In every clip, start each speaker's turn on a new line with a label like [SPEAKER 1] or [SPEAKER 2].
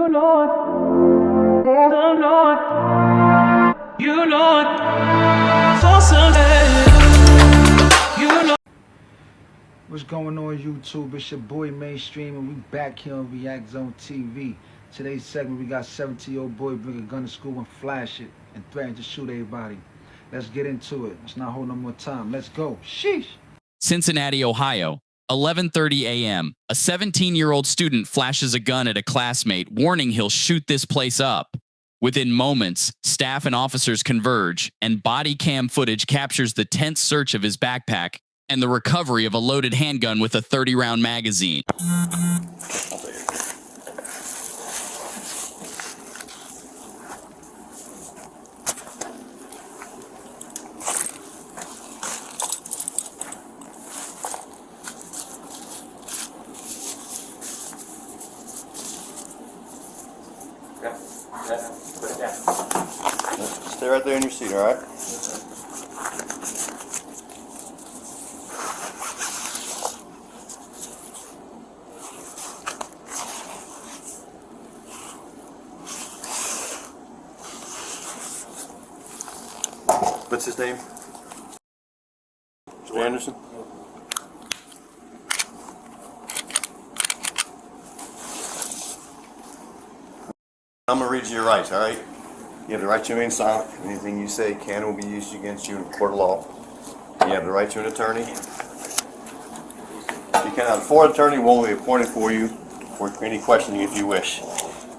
[SPEAKER 1] You know it. Oh, Lord. You know it. So someday. You know.
[SPEAKER 2] What's going on YouTube? It's your boy Mainstream and we back here on React Zone TV. Today's segment we got 17-year-old boy bring a gun to school and flash it and threaten to shoot everybody. Let's get into it. Let's not hold no more time. Let's go. Sheesh.
[SPEAKER 3] Cincinnati, Ohio, 11:30 a.m. A 17-year-old student flashes a gun at a classmate, warning he'll shoot this place up. Within moments, staff and officers converge, and body cam footage captures the tense search of his backpack and the recovery of a loaded handgun with a 30-round magazine.
[SPEAKER 4] Put it down. Stay right there in your seat, all right? What's his name? Mr. Anderson? I'm going to read you your rights, all right? You have the right to remain silent. Anything you say can or will be used against you in a court of law. You have the right to an attorney. You cannot afford an attorney, one will be appointed for you for any questioning if you wish.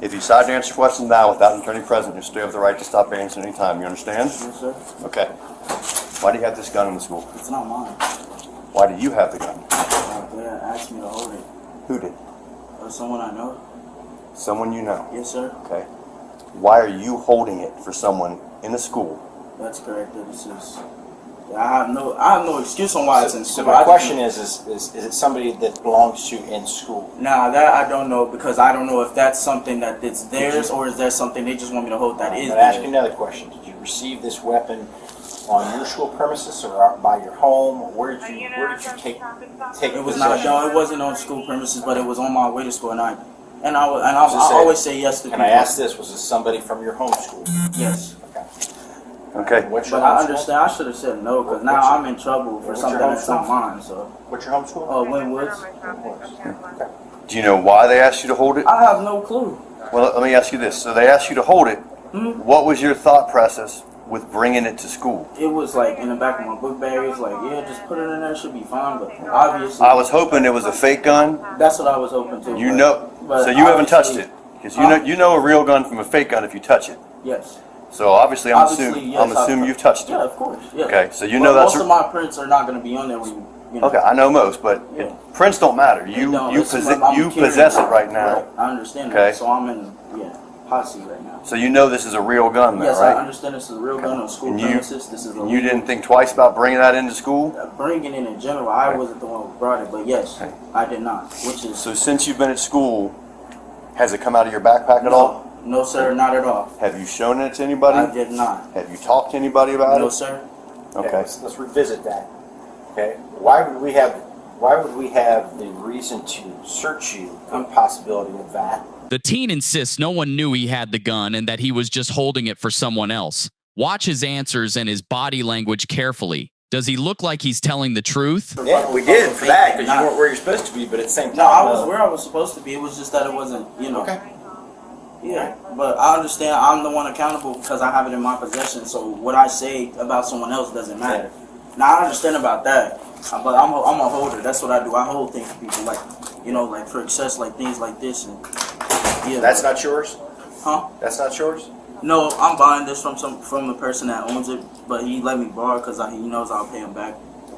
[SPEAKER 4] If you decide to answer questions now without an attorney present, you still have the right to stop answering any time. You understand?
[SPEAKER 5] Yes, sir.
[SPEAKER 4] Okay. Why do you have this gun in the school?
[SPEAKER 5] It's not mine.
[SPEAKER 4] Why do you have the gun?
[SPEAKER 5] My dad asked me to hold it.
[SPEAKER 4] Who did?
[SPEAKER 5] Someone I know.
[SPEAKER 4] Someone you know.
[SPEAKER 5] Yes, sir.
[SPEAKER 4] Okay. Why are you holding it for someone in the school?
[SPEAKER 5] That's correct. This is. I have no excuse on why it's in
[SPEAKER 6] So
[SPEAKER 5] school.
[SPEAKER 6] my question is it somebody that belongs to in school?
[SPEAKER 5] Nah, that I don't know because I don't know if that's something that it's theirs or is there something they just want me to hold that is
[SPEAKER 6] I'm going to ask you
[SPEAKER 5] theirs.
[SPEAKER 6] another question. Did you receive this weapon on your school premises or by your home? Where did you take
[SPEAKER 5] It was
[SPEAKER 6] possession?
[SPEAKER 5] not. No, it wasn't on school premises, but it was on my way to school, and I
[SPEAKER 6] Does it say-
[SPEAKER 5] always say yes to people.
[SPEAKER 6] And I asked this, was this somebody from your home school?
[SPEAKER 5] Yes.
[SPEAKER 6] Okay.
[SPEAKER 4] Okay.
[SPEAKER 6] What's your
[SPEAKER 5] But I
[SPEAKER 6] home school?
[SPEAKER 5] understand. I should have said no because now
[SPEAKER 6] What's your-
[SPEAKER 5] I'm in trouble for
[SPEAKER 6] what's your
[SPEAKER 5] something
[SPEAKER 6] home
[SPEAKER 5] that's not
[SPEAKER 6] school?
[SPEAKER 5] mine. So,
[SPEAKER 6] What's your home school?
[SPEAKER 5] Winwoods.
[SPEAKER 6] Okay.
[SPEAKER 4] Do you know why they asked you to hold it?
[SPEAKER 5] I have no clue.
[SPEAKER 4] Well, let me ask you this. So they asked you to hold it.
[SPEAKER 5] Hmm?
[SPEAKER 4] What was your thought process with bringing it to school?
[SPEAKER 5] It was like in the back of my book bag. It's like, yeah, just put it in there, should be fine. But obviously,
[SPEAKER 4] I was hoping it was a fake gun.
[SPEAKER 5] that's what I was hoping to.
[SPEAKER 4] You know,
[SPEAKER 5] but
[SPEAKER 4] so you haven't touched
[SPEAKER 5] obviously-
[SPEAKER 4] it because you know a real gun from a fake gun if you touch it.
[SPEAKER 5] Yes.
[SPEAKER 4] So obviously, I'm
[SPEAKER 5] Obviously, yes,
[SPEAKER 4] assuming you've touched it.
[SPEAKER 5] Yeah, of course. Yeah.
[SPEAKER 4] Okay, so you
[SPEAKER 5] But
[SPEAKER 4] know that's
[SPEAKER 5] most of my prints are not going to be on there when you know.
[SPEAKER 4] okay. I know most, but
[SPEAKER 5] Yeah.
[SPEAKER 4] prints don't matter.
[SPEAKER 5] They
[SPEAKER 4] You
[SPEAKER 5] don't.
[SPEAKER 4] you,
[SPEAKER 5] It's
[SPEAKER 4] possess
[SPEAKER 5] like I'm
[SPEAKER 4] you
[SPEAKER 5] carrying
[SPEAKER 4] possess it right now.
[SPEAKER 5] Right. I understand
[SPEAKER 4] Okay.
[SPEAKER 5] that. So I'm in hot seat right now.
[SPEAKER 4] So you know this is a real gun, though,
[SPEAKER 5] Yes,
[SPEAKER 4] right?
[SPEAKER 5] I understand this is a real gun on school
[SPEAKER 4] And you-
[SPEAKER 5] premises. This is a
[SPEAKER 4] You didn't think twice about bringing that into school.
[SPEAKER 5] bringing it in general. I wasn't the one who brought it, but yes,
[SPEAKER 4] Okay.
[SPEAKER 5] I did not. Which is
[SPEAKER 4] So since you've been at school, has it come out of your backpack at all?
[SPEAKER 5] No, sir, not at all.
[SPEAKER 4] Have you shown it to anybody?
[SPEAKER 5] I did not.
[SPEAKER 4] Have you talked to anybody about
[SPEAKER 5] No,
[SPEAKER 4] it?
[SPEAKER 5] sir.
[SPEAKER 4] Okay.
[SPEAKER 6] Let's revisit that. Okay. Why would we have the reason to search you on possibility of that?
[SPEAKER 3] The teen insists no one knew he had the gun and that he was just holding it for someone else. Watch his answers and his body language carefully. Does he look like he's telling the truth?
[SPEAKER 6] Yeah, we did for that because you weren't where you're supposed to be, but at the same time.
[SPEAKER 5] No, I was where I was supposed to be. It was just that it wasn't,
[SPEAKER 6] Okay.
[SPEAKER 5] Yeah, but I understand I'm the one accountable because I have it in my possession. So what I say about someone else doesn't matter. Now I understand about that, but I'm a holder. That's what I do. I hold things for people, like like for access, like things like this, and yeah.
[SPEAKER 6] That's not yours?
[SPEAKER 5] Huh?
[SPEAKER 6] That's not yours?
[SPEAKER 5] No, I'm buying this from the person that owns it, but he let me borrow because he knows I'll pay him back.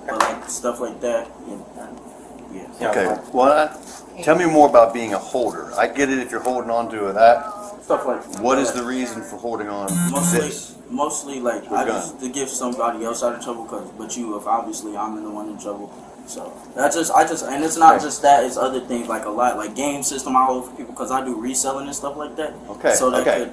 [SPEAKER 5] But like stuff like that, yeah.
[SPEAKER 4] Okay. Well, tell me more about being a holder. I get it if you're holding on to that.
[SPEAKER 5] Stuff like.
[SPEAKER 4] What is the reason for holding on to this?
[SPEAKER 5] Mostly like
[SPEAKER 4] Your
[SPEAKER 5] I
[SPEAKER 4] gun.
[SPEAKER 5] just to give somebody else out of trouble, if obviously I'm the one in trouble. So that's and it's not just that, it's other things like a lot, like game system all over people because I do reselling and stuff like that.
[SPEAKER 4] Okay,
[SPEAKER 5] So that
[SPEAKER 4] okay.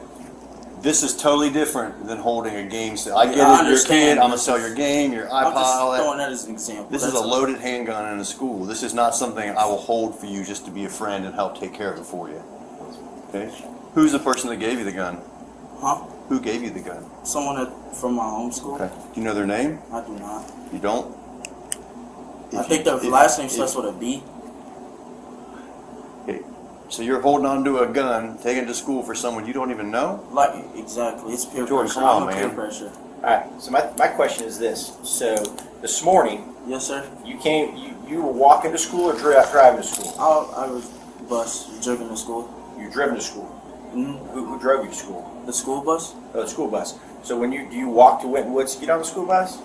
[SPEAKER 4] This is totally different than holding a game set. I get
[SPEAKER 5] Yeah, I
[SPEAKER 4] it, you're a
[SPEAKER 5] understand.
[SPEAKER 4] kid, I'm gonna sell your game, your iPod,
[SPEAKER 5] I'm just
[SPEAKER 4] all
[SPEAKER 5] throwing
[SPEAKER 4] that.
[SPEAKER 5] that as an example.
[SPEAKER 4] This is
[SPEAKER 5] That's
[SPEAKER 4] a loaded handgun in a school. This is not something I will hold for you just to be a friend and help take care of it for you. Okay. Who's the person that gave you the gun?
[SPEAKER 5] Huh?
[SPEAKER 4] Who gave you the gun?
[SPEAKER 5] Someone from my home school.
[SPEAKER 4] Okay. Do you know their name?
[SPEAKER 5] I do not.
[SPEAKER 4] You don't?
[SPEAKER 5] I think their last name starts with a B.
[SPEAKER 4] Okay. So you're holding on to a gun, taking it to school for someone you don't even know?
[SPEAKER 5] Like, exactly. It's peer
[SPEAKER 4] Jordan,
[SPEAKER 5] pressure.
[SPEAKER 4] come on,
[SPEAKER 5] I'm a peer
[SPEAKER 4] man.
[SPEAKER 5] pressure.
[SPEAKER 6] All right. So my question is this. So this morning
[SPEAKER 5] Yes, sir.
[SPEAKER 6] you were walking to school or driving to school?
[SPEAKER 5] I was bus driven to school.
[SPEAKER 6] You're driven to school.
[SPEAKER 5] Hmm.
[SPEAKER 6] Who drove you to school?
[SPEAKER 5] The school bus?
[SPEAKER 6] Oh, the school bus. So do you walk to Winton Woods to get on the school bus?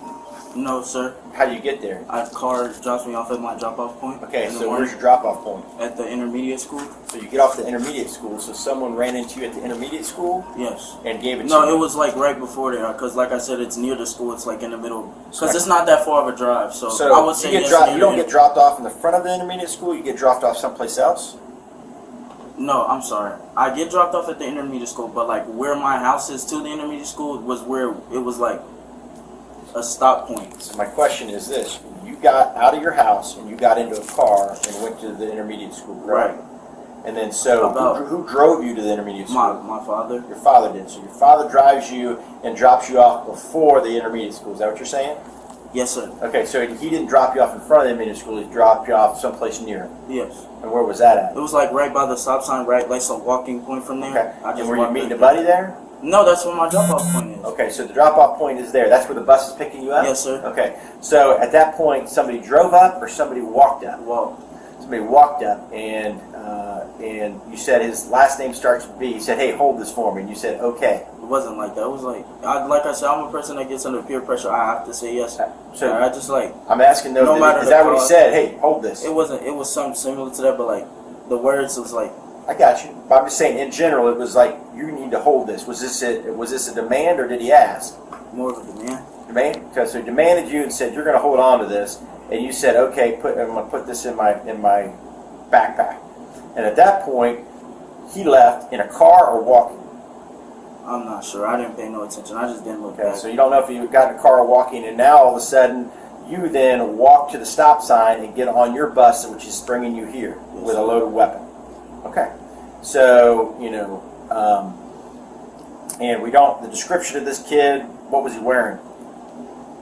[SPEAKER 5] No, sir.
[SPEAKER 6] How do you get there?
[SPEAKER 5] A car drops me off at my drop-off point.
[SPEAKER 6] Okay,
[SPEAKER 5] in the
[SPEAKER 6] so
[SPEAKER 5] morning
[SPEAKER 6] where's your drop-off point?
[SPEAKER 5] at the intermediate school?
[SPEAKER 6] So you get off the intermediate school. So someone ran into you at the intermediate school
[SPEAKER 5] Yes.
[SPEAKER 6] and gave it to
[SPEAKER 5] No,
[SPEAKER 6] you.
[SPEAKER 5] it was like right before there, because like I said, it's near the school. It's like in the middle, because
[SPEAKER 6] Like-
[SPEAKER 5] it's not that far of a drive. So,
[SPEAKER 6] So
[SPEAKER 5] I would say
[SPEAKER 6] you, get
[SPEAKER 5] yes,
[SPEAKER 6] you don't get dropped off in the front of the intermediate school. You get dropped off someplace else.
[SPEAKER 5] No, I'm sorry. I get dropped off at the intermediate school, but like where my house is to the intermediate school was where it was like a stop point.
[SPEAKER 6] So my question is this: you got out of your house and you got into a car and went to the intermediate school, correct?
[SPEAKER 5] Right.
[SPEAKER 6] And then so
[SPEAKER 5] About-
[SPEAKER 6] who drove you to the intermediate school?
[SPEAKER 5] My father.
[SPEAKER 6] Your father did. So your father drives you and drops you off before the intermediate school. Is that what you're saying?
[SPEAKER 5] Yes, sir.
[SPEAKER 6] Okay, so he didn't drop you off in front of the intermediate school. He dropped you off someplace near it.
[SPEAKER 5] Yes.
[SPEAKER 6] And where was that at?
[SPEAKER 5] It was like right by the stop sign, right, like some walking point from there.
[SPEAKER 6] Okay.
[SPEAKER 5] I
[SPEAKER 6] And
[SPEAKER 5] just
[SPEAKER 6] were you
[SPEAKER 5] walked
[SPEAKER 6] meeting a
[SPEAKER 5] right
[SPEAKER 6] buddy there?
[SPEAKER 5] there. No, that's where my drop off point is.
[SPEAKER 6] Okay, so the drop-off point is there. That's where the bus is picking you up?
[SPEAKER 5] Yes, sir.
[SPEAKER 6] Okay, so at that point, somebody drove up or somebody walked up?
[SPEAKER 5] Well,
[SPEAKER 6] Somebody walked up and you said his last name starts with B. He said, hey, hold this for me. And you said, okay.
[SPEAKER 5] it wasn't like that. It was like I said, I'm a person that gets under peer pressure. I have to say yes.
[SPEAKER 6] So
[SPEAKER 5] I just like
[SPEAKER 6] I'm asking though,
[SPEAKER 5] No matter
[SPEAKER 6] is
[SPEAKER 5] the
[SPEAKER 6] that what he
[SPEAKER 5] cause.
[SPEAKER 6] said? Hey, hold this.
[SPEAKER 5] it wasn't. It was something similar to that, but like the words was like
[SPEAKER 6] I got you. But I'm just saying, in general, it was like, you need to hold this. Was this a demand or did he ask?
[SPEAKER 5] more of a demand.
[SPEAKER 6] Demand? Because he demanded you and said, you're going to hold on to this. And you said, okay, I'm going to put this in my backpack. And at that point, he left in a car or walking.
[SPEAKER 5] I'm not sure. I didn't pay no attention. I just didn't look
[SPEAKER 6] Okay,
[SPEAKER 5] back.
[SPEAKER 6] so you don't know if you got in a car or walking, and now all of a sudden, you then walk to the stop sign and get on your bus, which is bringing you here with a loaded weapon. Okay, so, and the description of this kid, what was he wearing?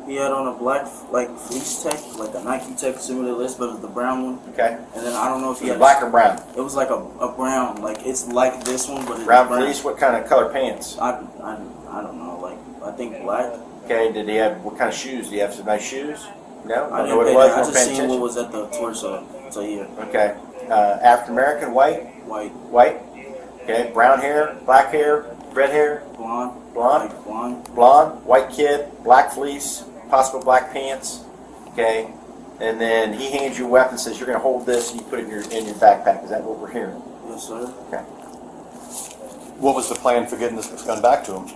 [SPEAKER 5] He had on a black like fleece tech, like a Nike tech similar to this, but it was the brown one.
[SPEAKER 6] Okay,
[SPEAKER 5] And then I don't know if he
[SPEAKER 6] was it
[SPEAKER 5] had
[SPEAKER 6] black or brown?
[SPEAKER 5] It was like a brown, like it's like this one, but it's
[SPEAKER 6] Brown fleece, what kind of color pants?
[SPEAKER 5] I don't know, like I think black.
[SPEAKER 6] Okay, did he have, what kind of shoes? Did he have some nice shoes? No?
[SPEAKER 5] I
[SPEAKER 6] Don't know
[SPEAKER 5] didn't
[SPEAKER 6] what
[SPEAKER 5] pay
[SPEAKER 6] it was?
[SPEAKER 5] that. I
[SPEAKER 6] Weren't
[SPEAKER 5] just
[SPEAKER 6] paying
[SPEAKER 5] seen what
[SPEAKER 6] attention?
[SPEAKER 5] was at the torso. So yeah,
[SPEAKER 6] Okay, African American, white?
[SPEAKER 5] white,
[SPEAKER 6] White? Okay, brown hair, black hair, red hair,
[SPEAKER 5] blonde,
[SPEAKER 6] blonde?
[SPEAKER 5] like blonde.
[SPEAKER 6] Blonde, white kid, black fleece, possible black pants, okay, and then he hands you a weapon, says you're going to hold this, and you put it in your backpack. Is that what we're hearing?
[SPEAKER 5] Yes, sir.
[SPEAKER 6] Okay.
[SPEAKER 4] What was the plan for getting this gun back to him?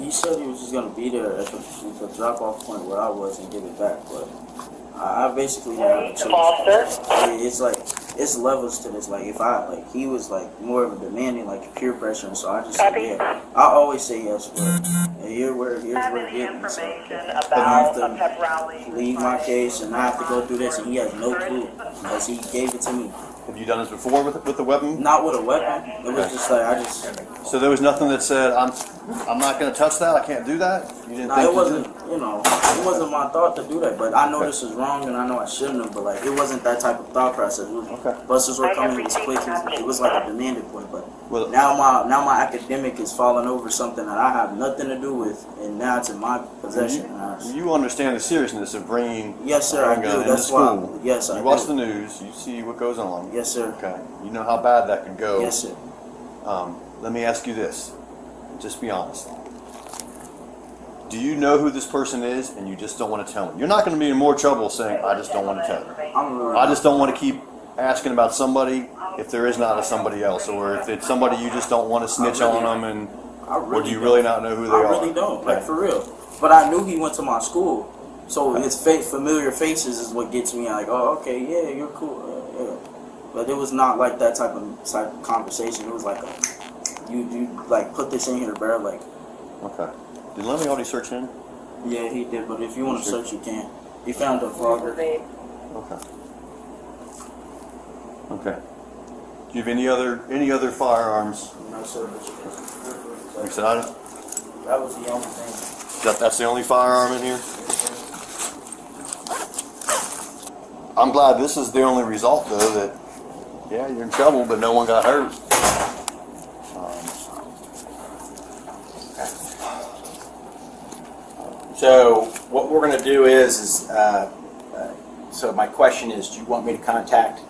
[SPEAKER 5] He said he was just gonna be there at the drop off point where I was and give it back, but I basically didn't have a choice. It's like it's levels to this. Like if he was like more of a demanding, like peer pressure, and so I just said yeah. I always say yes, but here's where it getting me. So I have to leave my case and I have to go through this, and he has no clue because he gave it to me.
[SPEAKER 4] Have you done this before with the weapon?
[SPEAKER 5] Not with a weapon. It was just like I just.
[SPEAKER 4] So there was nothing that said, I'm not going to touch that, I can't do that? You didn't
[SPEAKER 5] No,
[SPEAKER 4] think
[SPEAKER 5] it
[SPEAKER 4] to
[SPEAKER 5] wasn't.
[SPEAKER 4] do-
[SPEAKER 5] It wasn't my thought to do that. But I know this is wrong, and I know I shouldn't have. But like, it wasn't that type of thought process. It was,
[SPEAKER 4] Okay.
[SPEAKER 5] buses were coming. It was quick. It was like a demanded point. But
[SPEAKER 4] Well-
[SPEAKER 5] now my academic is falling over something that I have nothing to do with, and now it's in my possession.
[SPEAKER 4] You understand the seriousness of bringing
[SPEAKER 5] Yes, sir,
[SPEAKER 4] a
[SPEAKER 5] I
[SPEAKER 4] handgun
[SPEAKER 5] do.
[SPEAKER 4] into
[SPEAKER 5] That's why-
[SPEAKER 4] school.
[SPEAKER 5] yes, I
[SPEAKER 4] You watch
[SPEAKER 5] do.
[SPEAKER 4] the news, you see what goes on.
[SPEAKER 5] Yes, sir.
[SPEAKER 4] Okay. You know how bad that can go.
[SPEAKER 5] Yes, sir.
[SPEAKER 4] Let me ask you this. Just be honest. Do you know who this person is and you just don't want to tell me? You're not going to be in more trouble saying, I just don't want to tell you.
[SPEAKER 5] I'm really.
[SPEAKER 4] I just don't want to keep asking about somebody if there is not a somebody else, or if it's somebody you just don't want to snitch on them, and
[SPEAKER 5] I really
[SPEAKER 4] or do you
[SPEAKER 5] don't.
[SPEAKER 4] really not know who they
[SPEAKER 5] I
[SPEAKER 4] are?
[SPEAKER 5] really don't, like
[SPEAKER 4] Okay.
[SPEAKER 5] for real. But I knew he went to my school, so his familiar faces is what gets me. Like, oh, okay, yeah, you're cool, yeah. But it was not like that type of conversation. It was like, you like put this in here, bro. Like,
[SPEAKER 4] Okay. Did Lemmy already search him?
[SPEAKER 5] yeah, he did. But if you want to
[SPEAKER 4] Sure.
[SPEAKER 5] search, you can. He found a vlogger.
[SPEAKER 4] Okay. Okay. Do you have any other firearms?
[SPEAKER 5] No, sir.
[SPEAKER 4] Like I said, I don't-
[SPEAKER 5] That was the only thing.
[SPEAKER 4] that's the only firearm in here? I'm glad this is the only result, though, that, yeah, you're in trouble, but no one got hurt.
[SPEAKER 6] So what we're going to do is so my question is, do you want me to contact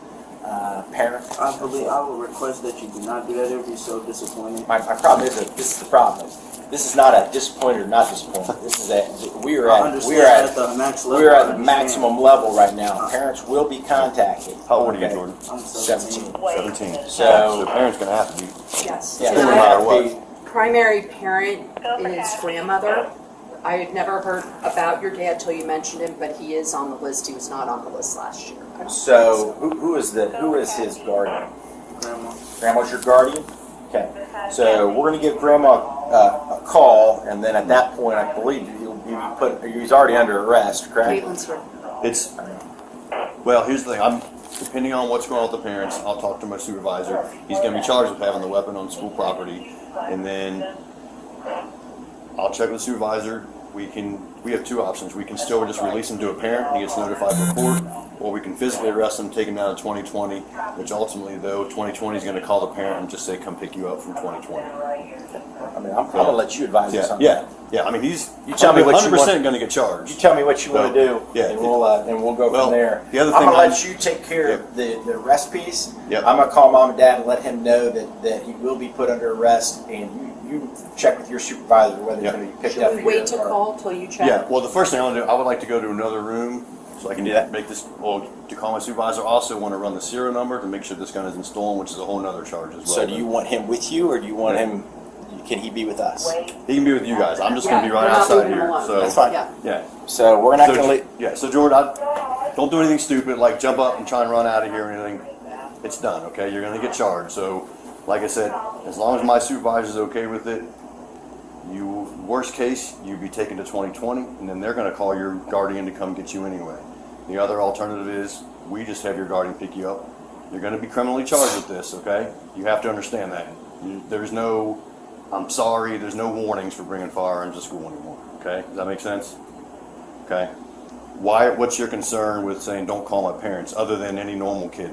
[SPEAKER 6] parents?
[SPEAKER 5] I believe I would request that you do not do that. It would be so disappointing.
[SPEAKER 6] My problem is that this is the problem. This is not a disappointed or not disappointed. This is we are
[SPEAKER 5] I
[SPEAKER 6] at
[SPEAKER 5] understand at the max level.
[SPEAKER 6] we're
[SPEAKER 5] I
[SPEAKER 6] at the
[SPEAKER 5] understand.
[SPEAKER 6] maximum level right now. Parents will be contacted.
[SPEAKER 4] How old are you,
[SPEAKER 6] Okay.
[SPEAKER 4] Jordan?
[SPEAKER 5] I'm
[SPEAKER 6] 17.
[SPEAKER 4] 17.
[SPEAKER 6] So-
[SPEAKER 4] the parent's gonna have to be.
[SPEAKER 7] Yes.
[SPEAKER 6] Yeah,
[SPEAKER 4] No
[SPEAKER 7] And
[SPEAKER 4] matter
[SPEAKER 7] I-
[SPEAKER 4] what.
[SPEAKER 7] primary parent is grandmother. I had never heard about your dad till you mentioned him, but he is on the list. He was not on the list last year. I don't
[SPEAKER 6] So who is his guardian?
[SPEAKER 5] Grandma.
[SPEAKER 6] Grandma's your guardian? Okay. So we're going to give Grandma a call, and then at that point, I believe he's already under arrest, correct?
[SPEAKER 7] Caitlin's right.
[SPEAKER 4] It's, well, here's the thing, depending on what's going on with the parents, I'll talk to my supervisor. He's gonna be charged with having the weapon on school property, and then I'll check with the supervisor. We have two options. We can still just release him to a parent, he gets notified for court, or we can physically arrest him, take him down to 2020, which ultimately, though, 2020 is gonna call the parent and just say, come pick you up from 2020.
[SPEAKER 6] I mean, I'm going to let you advise us on that.
[SPEAKER 4] Yeah, I mean, he's
[SPEAKER 6] You tell me what you
[SPEAKER 4] 100%
[SPEAKER 6] want.
[SPEAKER 4] gonna get
[SPEAKER 6] You
[SPEAKER 4] charged.
[SPEAKER 6] tell me what you want to do,
[SPEAKER 4] Yeah.
[SPEAKER 6] and we'll go
[SPEAKER 4] Well,
[SPEAKER 6] from there.
[SPEAKER 4] the other
[SPEAKER 6] I'm
[SPEAKER 4] thing
[SPEAKER 6] going to
[SPEAKER 4] I'm-
[SPEAKER 6] let you take care of the arrest piece.
[SPEAKER 4] Yep.
[SPEAKER 6] I'm going to call mom and dad and let him know that he will be put under arrest, and you check with your supervisor whether he's
[SPEAKER 4] Yep.
[SPEAKER 6] going to be picked up
[SPEAKER 7] Should we
[SPEAKER 6] here
[SPEAKER 7] wait to
[SPEAKER 6] or-
[SPEAKER 7] call till you check?
[SPEAKER 4] Yeah, well, the first thing I want to do, I would like to go to another room so I can make this, well, to call my supervisor. I also want to run the serial number to make sure this gun isn't stolen, which is a whole nother charge as well.
[SPEAKER 6] So do you want him with you, or do you want him? Can he be with us?
[SPEAKER 4] He can be with you guys. I'm just going to be right
[SPEAKER 7] we're not
[SPEAKER 4] outside
[SPEAKER 7] leaving him
[SPEAKER 4] here.
[SPEAKER 7] alone.
[SPEAKER 4] So
[SPEAKER 6] That's fine.
[SPEAKER 7] Yeah.
[SPEAKER 4] yeah.
[SPEAKER 6] So we're not
[SPEAKER 4] So,
[SPEAKER 6] going to leave.
[SPEAKER 4] yeah. So Jordan, don't do anything stupid like jump up and try and run out of here or anything. It's done. Okay, you're going to get charged. So, like I said, as long as my supervisor's okay with it, worst case, you'd be taken to 2020, and then they're going to call your guardian to come get you anyway. The other alternative is we just have your guardian pick you up. You're going to be criminally charged with this, okay? You have to understand that. There's no, I'm sorry, there's no warnings for bringing firearms to school anymore, okay? Does that make sense? Okay. What's your concern with saying don't call my parents other than any normal kid?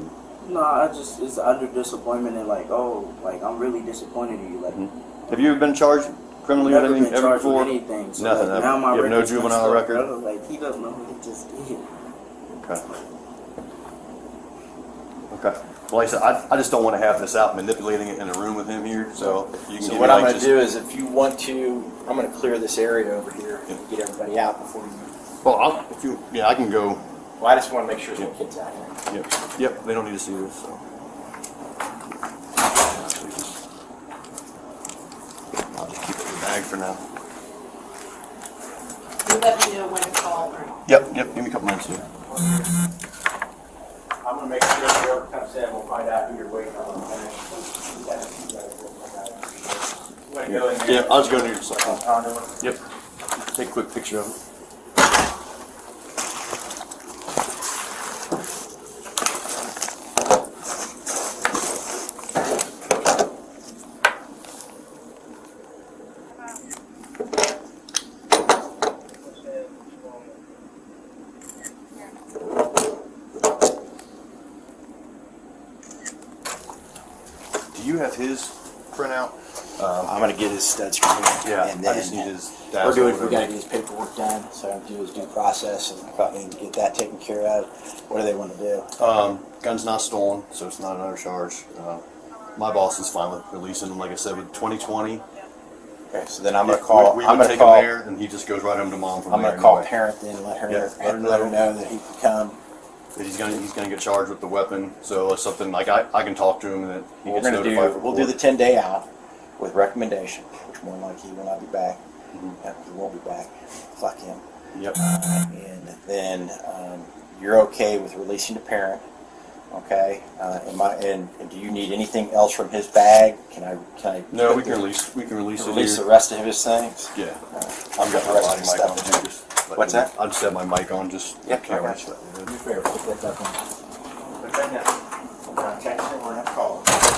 [SPEAKER 5] No, it's under disappointment and I'm really disappointed in you.
[SPEAKER 4] Have you ever been charged criminally with
[SPEAKER 5] Never
[SPEAKER 4] anything
[SPEAKER 5] been
[SPEAKER 4] ever
[SPEAKER 5] charged
[SPEAKER 4] before?
[SPEAKER 5] with anything. So
[SPEAKER 4] Nothing,
[SPEAKER 5] now my
[SPEAKER 4] you have no
[SPEAKER 5] record's
[SPEAKER 4] juvenile
[SPEAKER 5] messed up,
[SPEAKER 4] record?
[SPEAKER 5] brother. He doesn't know what he just did.
[SPEAKER 4] Okay. Okay. Well, like I said, I just don't want to have this out manipulating it in a room with him here. So if you can
[SPEAKER 6] So
[SPEAKER 4] give
[SPEAKER 6] what
[SPEAKER 4] me,
[SPEAKER 6] I'm
[SPEAKER 4] like,
[SPEAKER 6] going to do is, if you want to, I'm going to clear this area over here and get everybody out before you.
[SPEAKER 4] Well, I can go.
[SPEAKER 6] Well, I just want to make sure there's no kids out here.
[SPEAKER 4] Yep. They don't need to see this. So. I'll just keep it in the bag for now.
[SPEAKER 7] You let me know when to call. Or...
[SPEAKER 4] Yep. Give me a couple minutes here.
[SPEAKER 6] I'm going to make sure whoever comes in, we'll find out who you're waiting on.
[SPEAKER 4] Yeah. I'll just go in here just a second.
[SPEAKER 6] Condo.
[SPEAKER 4] Yep. Take a quick picture of it. Do you have his printout?
[SPEAKER 6] I'm going to get his stud screen.
[SPEAKER 4] Yeah,
[SPEAKER 6] And
[SPEAKER 4] I
[SPEAKER 6] then
[SPEAKER 4] just need his
[SPEAKER 6] we're
[SPEAKER 4] dash
[SPEAKER 6] doing,
[SPEAKER 4] or
[SPEAKER 6] we got to
[SPEAKER 4] whatever.
[SPEAKER 6] get his paperwork done. So I have to do his due process and get that taken care of. What do they want to do?
[SPEAKER 4] Gun's not stolen, so it's not another charge. My boss is fine with releasing him. Like I said, with 2020,
[SPEAKER 6] Okay, so then I'm going to call.
[SPEAKER 4] We
[SPEAKER 6] I'm
[SPEAKER 4] would
[SPEAKER 6] going to
[SPEAKER 4] take him
[SPEAKER 6] call.
[SPEAKER 4] there, and he just goes right home to mom from
[SPEAKER 6] I'm
[SPEAKER 4] there.
[SPEAKER 6] going to call
[SPEAKER 4] anyway.
[SPEAKER 6] parent then and let her
[SPEAKER 4] Yeah,
[SPEAKER 6] let her know that he can come.
[SPEAKER 4] But he's gonna get charged with the weapon. So it's something like I can talk to him and that he
[SPEAKER 6] We're
[SPEAKER 4] gets
[SPEAKER 6] going to
[SPEAKER 4] notified.
[SPEAKER 6] do.
[SPEAKER 4] for
[SPEAKER 6] We'll do
[SPEAKER 4] court.
[SPEAKER 6] the 10-day out with recommendation, which more than likely he will not be back. He won't be back. Fuck him.
[SPEAKER 4] Yep.
[SPEAKER 6] And then you're okay with releasing the parent, okay? And do you need anything else from his bag? Can I?
[SPEAKER 4] No,
[SPEAKER 6] put
[SPEAKER 4] we can
[SPEAKER 6] the-
[SPEAKER 4] release. We can release it
[SPEAKER 6] release
[SPEAKER 4] here.
[SPEAKER 6] the rest of his things.
[SPEAKER 4] Yeah.
[SPEAKER 6] I've
[SPEAKER 4] I've got
[SPEAKER 6] the
[SPEAKER 4] my
[SPEAKER 6] rest of
[SPEAKER 4] mic
[SPEAKER 6] his
[SPEAKER 4] on.
[SPEAKER 6] stuff.
[SPEAKER 4] Just let
[SPEAKER 6] What's
[SPEAKER 4] me-
[SPEAKER 6] that?
[SPEAKER 4] I'll just have my mic on. Just
[SPEAKER 6] Yep, I
[SPEAKER 4] camera.
[SPEAKER 6] got you. Do me a favor, put that up on. Put that down. Text him or have to call him.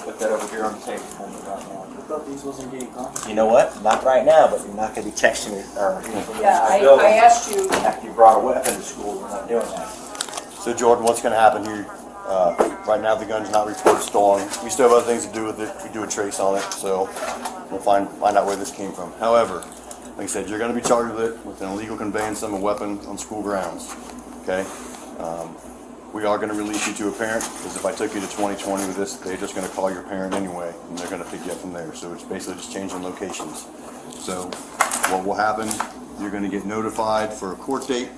[SPEAKER 6] put that over here on the table for me right now.
[SPEAKER 5] I thought these wasn't getting coffee.
[SPEAKER 6] You know what? Not right now, but you're not going to be texting me or
[SPEAKER 7] Yeah, I asked you.
[SPEAKER 6] after you brought a weapon to school. We're not doing that.
[SPEAKER 4] So Jordan, what's going to happen here? Right now, the gun's not reported stolen. We still have other things to do with it. We do a trace on it, so we'll find out where this came from. However, like I said, you're going to be charged with it with an illegal conveyance of a weapon on school grounds. Okay. We are going to release you to a parent, because if I took you to 2020 with this, they're just going to call your parent anyway, and they're going to pick you up from there. So it's basically just changing locations. So what will happen, you're going to get notified for a court date,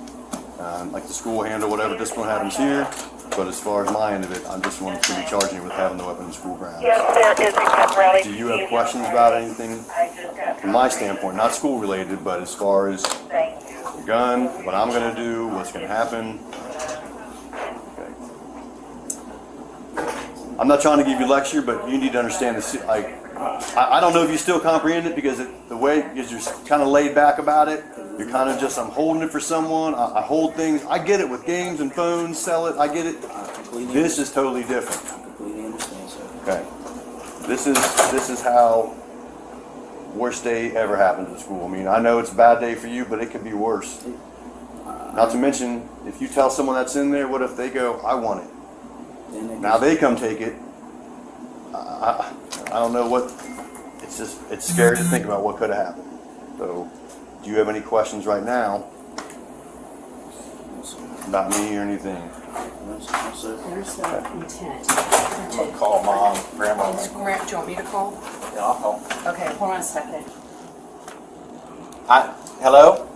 [SPEAKER 4] like the school will handle whatever discipline happens here, but as far as my end of it, I'm just wanting to be charging you with having the weapon in school grounds. Do you have questions about anything from my standpoint, not school related, but as far as the gun, what I'm going to do, what's going to happen? I'm not trying to give you a lecture, but you need to understand this. Like, I don't know if you still comprehend it, because the way you're kind of laid back about it, you're kind of just, I'm holding it for someone. I hold things. I get it with games and phones, sell it. I get it. This is totally different.
[SPEAKER 5] I completely understand, sir.
[SPEAKER 4] Okay. This is how worst day ever happens at school. I mean, I know it's a bad day for you, but it could be worse. Not to mention, if you tell someone that's in there, what if they go, I want it? Now they come take it. I don't know what. It's scary to think about what could have happened. So, do you have any questions right now about me or anything?
[SPEAKER 5] No, sir.
[SPEAKER 7] There's the intent.
[SPEAKER 6] I'm going to call mom, grandma.
[SPEAKER 7] It's Grant, do you want me to call?
[SPEAKER 6] Yeah, I'll call.
[SPEAKER 7] Okay, hold on a second.
[SPEAKER 6] Hello?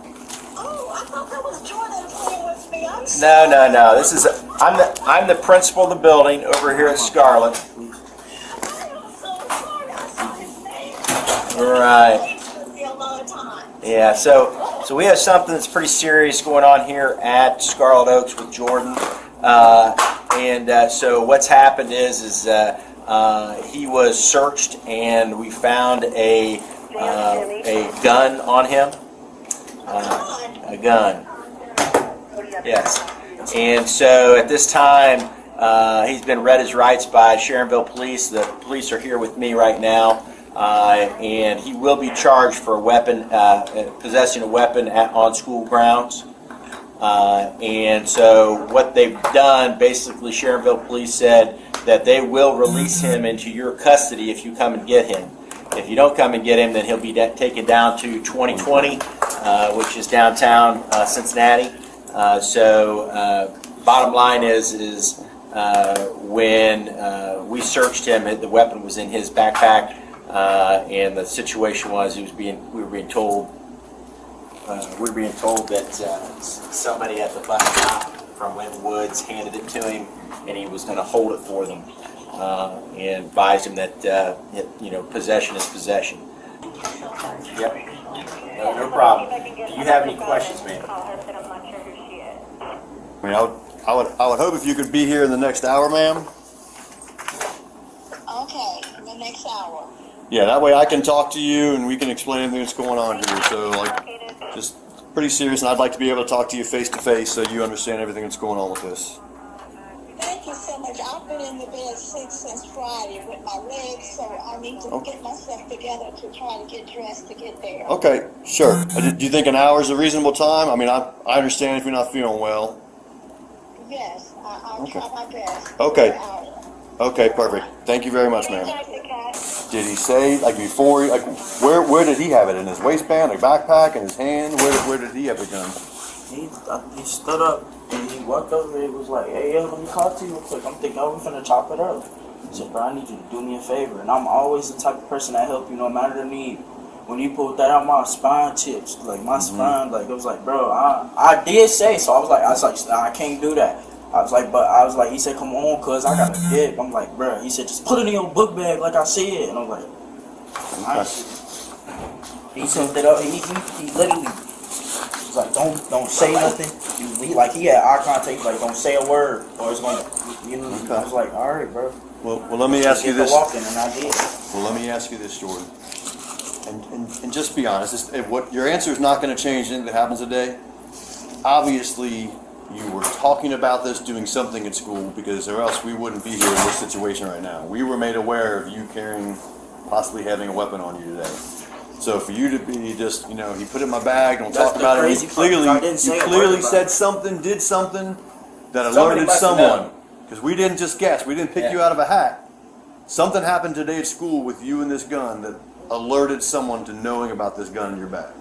[SPEAKER 8] Oh, I thought that was Jordan playing with me. I'm
[SPEAKER 6] No. This is I'm the principal of the building over here at Scarlet.
[SPEAKER 8] so sorry. I saw his name.
[SPEAKER 6] Right.
[SPEAKER 8] With me a lot of time.
[SPEAKER 6] Yeah. So we have something that's pretty serious going on here at Scarlet Oaks with Jordan. So what's happened is he was searched and we found a gun on him. A gun. Yes. And so at this time, he's been read his rights by Sharonville Police. The police are here with me right now. And he will be charged for possessing a weapon on school grounds. And so what they've done, basically Sharonville Police said that they will release him into your custody if you come and get him. If you don't come and get him, then he'll be taken down to 2020, which is downtown Cincinnati. Bottom line is when we searched him, the weapon was in his backpack, and the situation was we were being told that somebody at the bus stop from Winton Woods handed it to him, and he was going to hold it for them, and advised him that possession is possession. Yep. No problem. Do you have any questions, ma'am?
[SPEAKER 4] I mean, I would hope if you could be here in the next hour, ma'am.
[SPEAKER 8] Okay, in the next hour.
[SPEAKER 4] Yeah, that way I can talk to you and we can explain everything that's going on here. So, just pretty serious, and I'd like to be able to talk to you face to face so you understand everything that's going on with this.
[SPEAKER 8] Thank you so much. I've been in the bed sick since Friday with my legs, so I need to get myself together to try to get dressed to get there.
[SPEAKER 4] Okay, sure. Do you think an hour is a reasonable time? I mean, I understand if you're not feeling well.
[SPEAKER 8] Yes, I'll try my best.
[SPEAKER 4] Okay.
[SPEAKER 8] For an hour.
[SPEAKER 4] Okay, perfect. Thank you very much, ma'am.
[SPEAKER 8] Jessica.
[SPEAKER 4] Did he say, before, where did he have it? In his waistband, a backpack, in his hand? Where did he have the gun?
[SPEAKER 5] He stood up and he walked over and he was like, hey, let me talk to you real quick. I'm thinking, we're finna chop it up. I said, bro, I need you to do me a favor. And I'm always the type of person that help you no matter the need. When you pulled that out, my spine tips. My spine, it was like, bro, I did say, so I was like, nah, I can't do that. I was like, he said, come on, cuz I got a dip. I'm like, bro, he said, just put it in your book bag like I said. And I'm like, nice. He sent it up, he literally was like, don't say nothing. He had eye contact, like, don't say a word, or it's going to, I was like, all right, bro.
[SPEAKER 4] Well, let me ask you this.
[SPEAKER 5] Walking, and I did.
[SPEAKER 4] Well, let me ask you this, Jordan. And just be honest, your answer is not going to change anything that happens today. Obviously, you were talking about this, doing something at school, because or else we wouldn't be here in this situation right now. We were made aware of you carrying, possibly having a weapon on you today. So for you to be just, you know, he put it in my bag, don't
[SPEAKER 5] That's
[SPEAKER 4] talk
[SPEAKER 5] the
[SPEAKER 4] about it.
[SPEAKER 5] crazy part, I didn't say
[SPEAKER 4] You
[SPEAKER 5] a word
[SPEAKER 4] clearly
[SPEAKER 5] about
[SPEAKER 4] said
[SPEAKER 5] it.
[SPEAKER 4] something, did something that
[SPEAKER 5] Somebody
[SPEAKER 4] alerted
[SPEAKER 5] must have
[SPEAKER 4] someone.
[SPEAKER 5] known.
[SPEAKER 4] Because we didn't just guess, we didn't pick
[SPEAKER 5] Yeah.
[SPEAKER 4] you out of a hat. Something happened today at school with you and this gun that alerted someone to knowing about this gun in your bag.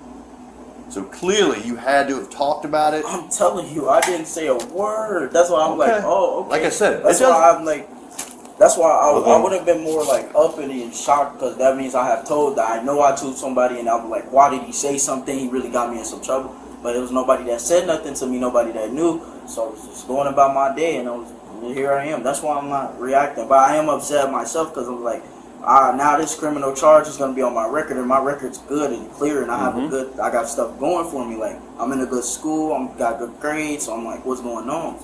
[SPEAKER 4] So clearly you had to have talked about it.
[SPEAKER 5] I'm telling you, I didn't say a word. That's why I'm like,
[SPEAKER 4] Okay.
[SPEAKER 5] oh, okay.
[SPEAKER 4] Like I said,
[SPEAKER 5] that's
[SPEAKER 4] it
[SPEAKER 5] why
[SPEAKER 4] doesn't-
[SPEAKER 5] I'm like, that's why I
[SPEAKER 4] Okay.
[SPEAKER 5] would have been more like uppity and shocked, because that means I have told that I know I told somebody, and I'm like, why did he say something? He really got me in some trouble. But it was nobody that said nothing to me, nobody that knew. So I was just going about my day, and here I am. That's why I'm not reacting. But I am upset myself, because I'm like, now this criminal charge is gonna be on my record, and my record's good and clear, and I have I got stuff going for me. Like, I'm in a good school, got good grades, so I'm like, what's going on?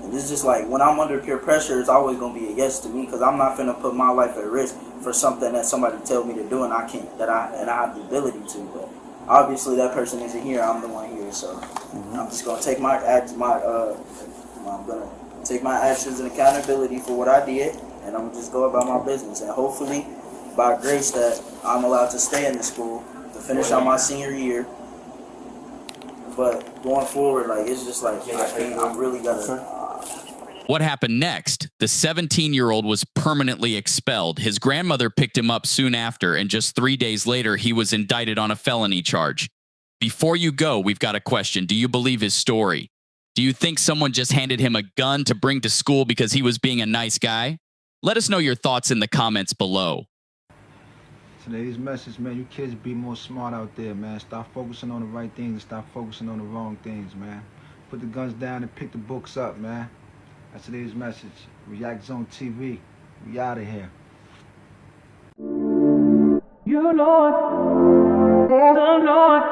[SPEAKER 5] And it's just like, when I'm under peer pressure, it's always gonna be a yes to me, because I'm not finna put my life at risk for something that somebody tell me to do and I can't, and I have the ability to. But obviously that person isn't here. I'm the one here, so I'm just gonna take I'm gonna take my actions and accountability for what I did, and I'm just go about my business. And hopefully, by grace, that I'm allowed to stay in the school to finish out my senior year. But going forward, like, it's just like, I'm really gonna.
[SPEAKER 3] What happened next? The 17-year-old was permanently expelled. His grandmother picked him up soon after, and just 3 days later, he was indicted on a felony charge. Before you go, we've got a question. Do you believe his story? Do you think someone just handed him a gun to bring to school because he was being a nice guy? Let us know your thoughts in the comments below.
[SPEAKER 2] Today's message, man, you kids be more smart out there, man. Stop focusing on the right things and stop focusing on the wrong things, man. Put the guns down and pick the books up, man. That's today's message. React Zone TV. We out of here.
[SPEAKER 1] You know it. The Lord.